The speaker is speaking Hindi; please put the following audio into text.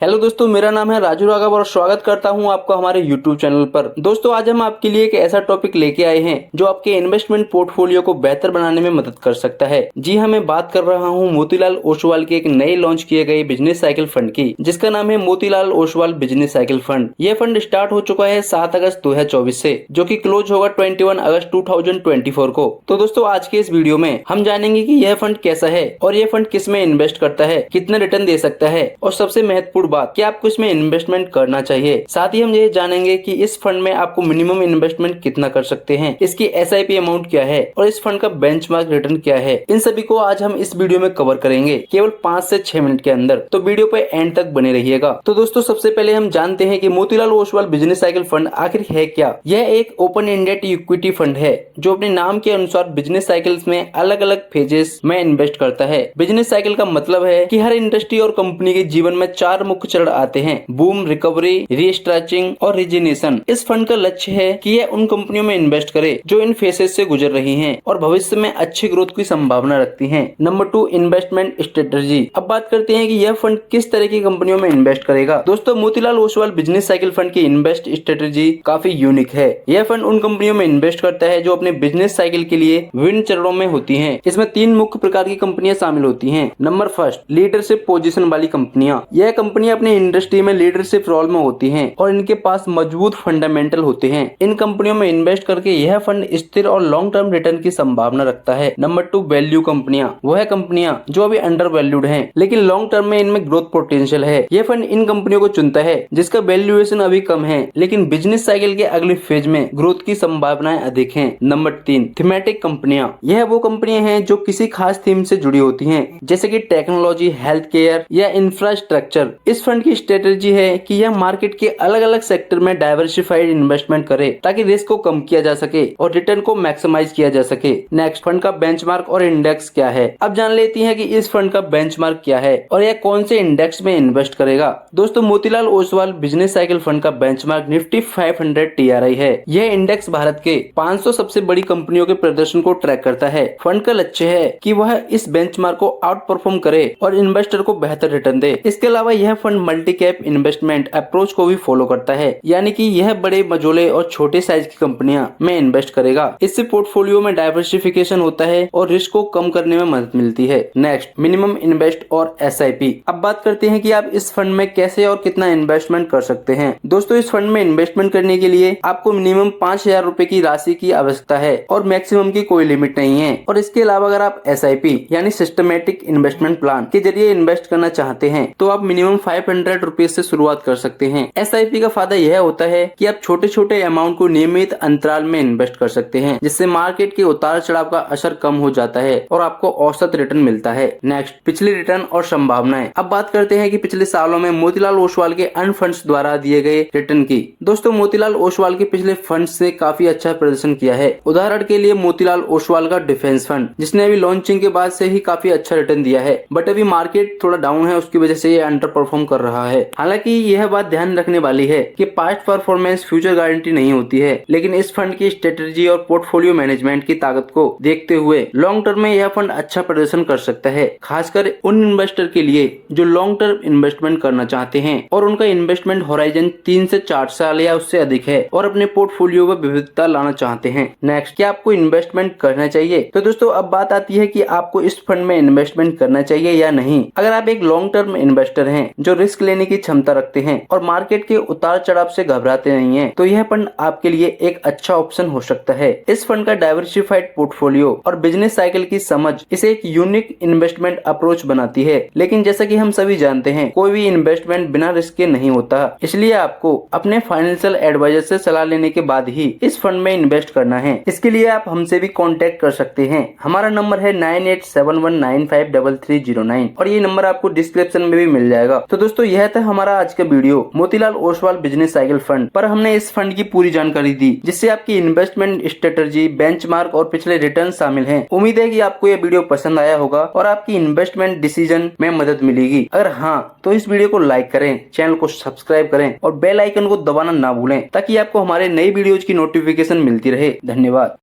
हेलो दोस्तों, मेरा नाम है राजू राघव और स्वागत करता हूं आपका हमारे यूट्यूब चैनल पर। दोस्तों, आज हम आपके लिए एक ऐसा टॉपिक लेके आए हैं जो आपके इन्वेस्टमेंट पोर्टफोलियो को बेहतर बनाने में मदद कर सकता है। जी हाँ, मैं बात कर रहा हूं मोतीलाल ओसवाल के एक नए लॉन्च किए गए बिजनेस साइकिल फंड की, जिसका नाम है Motilal Oswal business cycle fund. यह फंड स्टार्ट हो चुका है 7 अगस्त 2024 से, जो की क्लोज होगा 21 अगस्त 2024 को। तो दोस्तों, आज के इस वीडियो में हम जानेंगे कि यह फंड कैसा है और यह फंड किस में इन्वेस्ट करता है, कितना रिटर्न दे सकता है और सबसे महत्वपूर्ण बात कि आपको इसमें इन्वेस्टमेंट करना चाहिए। साथ ही हम ये जानेंगे कि इस फंड में आपको मिनिमम इन्वेस्टमेंट कितना कर सकते हैं, इसकी एसआईपी अमाउंट क्या है और इस फंड का बेंचमार्क रिटर्न क्या है। इन सभी को आज हम इस वीडियो में कवर करेंगे केवल 5 से 6 मिनट के अंदर, तो वीडियो पे एंड तक बने रहिएगा। तो दोस्तों, सबसे पहले हम जानते हैं कि Motilal Oswal business cycle fund आखिर है क्या। यह एक ओपन एंडेड इक्विटी फंड है जो अपने नाम के अनुसार बिजनेस साइकिल्स में अलग अलग फेजेस में इन्वेस्ट करता है। बिजनेस साइकिल का मतलब है कि हर इंडस्ट्री और कंपनी के जीवन में 4 मुख्य चरण आते हैं: बूम, रिकवरी, रीस्ट्रक्चरिंग और रिजिनेशन। इस फंड का लक्ष्य है कि यह उन कंपनियों में इन्वेस्ट करे जो इन फेसेस से गुजर रही हैं और भविष्य में अच्छी ग्रोथ की संभावना रखती हैं। Number 2, investment strategy. अब बात करते हैं कि यह फंड किस तरह की कंपनियों में इन्वेस्ट करेगा। दोस्तों, Motilal Oswal business cycle fund की इन्वेस्ट स्ट्रेटजी काफी यूनिक है। यह फंड उन कंपनियों में इन्वेस्ट करता है जो अपने बिजनेस साइकिल के लिए विभिन्न चरणों में होती हैं। इसमें 3 मुख्य प्रकार की कंपनियां शामिल होती हैं। नंबर फर्स्ट, लीडरशिप पोजीशन वाली कंपनियां। यह कंपनियां अपनी इंडस्ट्री में लीडरशिप रोल में होती हैं और इनके पास मजबूत फंडामेंटल होते हैं। इन कंपनियों में इन्वेस्ट करके यह फंड स्थिर और लॉन्ग टर्म रिटर्न की संभावना रखता है। नंबर 2, वैल्यू कंपनियां। वह कंपनियां जो अभी अंडर वैल्यूड हैं लेकिन लॉन्ग टर्म में इनमें ग्रोथ पोटेंशियल है। यह फंड इन कंपनियों को चुनता है जिसका वैल्यूएशन अभी कम है लेकिन बिजनेस साइकिल के अगले फेज में ग्रोथ की संभावनाएं अधिक हैं। नंबर 3, थीमेटिक कंपनियां। यह वो कंपनियां हैं जो किसी खास थीम से जुड़ी होती हैं, जैसे कि टेक्नोलॉजी, हेल्थ केयर या इंफ्रास्ट्रक्चर। इस फंड की स्ट्रेटेजी है कि यह मार्केट के अलग अलग सेक्टर में डाइवर्सिफाइड इन्वेस्टमेंट करे ताकि रिस्क को कम किया जा सके और रिटर्न को मैक्सिमाइज किया जा सके। नेक्स्ट, फंड का बेंचमार्क और इंडेक्स क्या है। अब जान लेती हैं कि इस फंड का बेंचमार्क क्या है और यह कौन से इंडेक्स में इन्वेस्ट करेगा। दोस्तों, Motilal Oswal business cycle fund का बेंचमार्क निफ्टी 500 TRI है। यह इंडेक्स भारत के 500 सबसे बड़ी कंपनियों के प्रदर्शन को ट्रैक करता है। फंड का लक्ष्य है कि वह इस बेंचमार्क को आउट परफॉर्म करे और इन्वेस्टर को बेहतर रिटर्न दे। इसके अलावा यह fund multi cap investment approach को भी फॉलो करता है, यानी कि यह बड़े, मझोले और छोटे साइज की कंपनियां में इन्वेस्ट करेगा। इससे पोर्टफोलियो में डाइवर्सिफिकेशन होता है और रिस्क को कम करने में मदद मिलती है। नेक्स्ट, मिनिमम इन्वेस्ट और एसआईपी। अब बात करते हैं कि आप इस फंड में कैसे और कितना इन्वेस्टमेंट कर सकते हैं। दोस्तों, इस फंड में इन्वेस्टमेंट करने के लिए आपको मिनिमम 5000 रुपए की राशि की आवश्यकता है और मैक्सिमम की कोई लिमिट नहीं है। और इसके अलावा अगर आप एसआईपी यानी सिस्टमेटिक इन्वेस्टमेंट प्लान के जरिए इन्वेस्ट करना चाहते हैं तो आप मिनिमम 500 रुपीज से शुरुआत कर सकते हैं। एसआईपी का फायदा यह होता है कि आप छोटे छोटे अमाउंट को नियमित अंतराल में इन्वेस्ट कर सकते हैं, जिससे मार्केट के उतार चढ़ाव का असर कम हो जाता है और आपको औसत रिटर्न मिलता है। नेक्स्ट, पिछले रिटर्न और संभावनाएं। अब बात करते हैं कि पिछले सालों में मोतीलाल ओसवाल के अन्य फंड्स द्वारा दिए गए रिटर्न की। दोस्तों, मोतीलाल ओसवाल के पिछले फंड्स ने काफी अच्छा प्रदर्शन किया है। उदाहरण के लिए मोतीलाल ओसवाल का डिफेंस फंड, जिसने अभी लॉन्चिंग के बाद से ही काफी अच्छा रिटर्न दिया है, बट अभी मार्केट थोड़ा डाउन है, उसकी वजह से ये अंडर परफॉर्म कर रहा है। हालांकि यह बात ध्यान रखने वाली है कि पास्ट परफॉर्मेंस फ्यूचर गारंटी नहीं होती है, लेकिन इस फंड की स्ट्रेटेजी और पोर्टफोलियो मैनेजमेंट की ताकत को देखते हुए लॉन्ग टर्म में यह फंड अच्छा प्रदर्शन कर सकता है, खासकर उन इन्वेस्टर के लिए जो लॉन्ग टर्म इन्वेस्टमेंट करना चाहते हैं और उनका इन्वेस्टमेंट होराइजन 3 से 4 साल या उससे अधिक है और अपने पोर्टफोलियो में विविधता लाना चाहते हैं। नेक्स्ट, क्या आपको इन्वेस्टमेंट करना चाहिए। तो दोस्तों, अब बात आती है कि आपको इस फंड में इन्वेस्टमेंट करना चाहिए या नहीं। अगर आप एक लॉन्ग टर्म इन्वेस्टर हैं जो रिस्क लेने की क्षमता रखते हैं और मार्केट के उतार चढ़ाव से घबराते नहीं हैं, तो यह फंड आपके लिए एक अच्छा ऑप्शन हो सकता है। इस फंड का डाइवर्सिफाइड पोर्टफोलियो और बिजनेस साइकिल की समझ इसे एक यूनिक इन्वेस्टमेंट अप्रोच बनाती है। लेकिन जैसा कि हम सभी जानते हैं, कोई भी इन्वेस्टमेंट बिना रिस्क के नहीं होता, इसलिए आपको अपने फाइनेंशियल एडवाइजर से सलाह लेने के बाद ही इस फंड में इन्वेस्ट करना है। इसके लिए आप हमसे भी कांटेक्ट कर सकते हैं। हमारा नंबर है 9871953309 और ये नंबर आपको डिस्क्रिप्शन में भी मिल जाएगा। तो दोस्तों, यह था हमारा आज का video Motilal Oswal business cycle fund पर। हमने इस फंड की पूरी जानकारी दी, जिससे आपकी इन्वेस्टमेंट स्ट्रेटजी, बेंचमार्क और पिछले रिटर्न शामिल हैं। उम्मीद है कि आपको यह वीडियो पसंद आया होगा और आपकी इन्वेस्टमेंट डिसीजन में मदद मिलेगी। अगर हाँ, तो इस वीडियो को लाइक करें, चैनल को सब्सक्राइब करें और बेल आइकन को दबाना ना भूलें, ताकि आपको हमारे नई वीडियोज की नोटिफिकेशन मिलती रहे। धन्यवाद।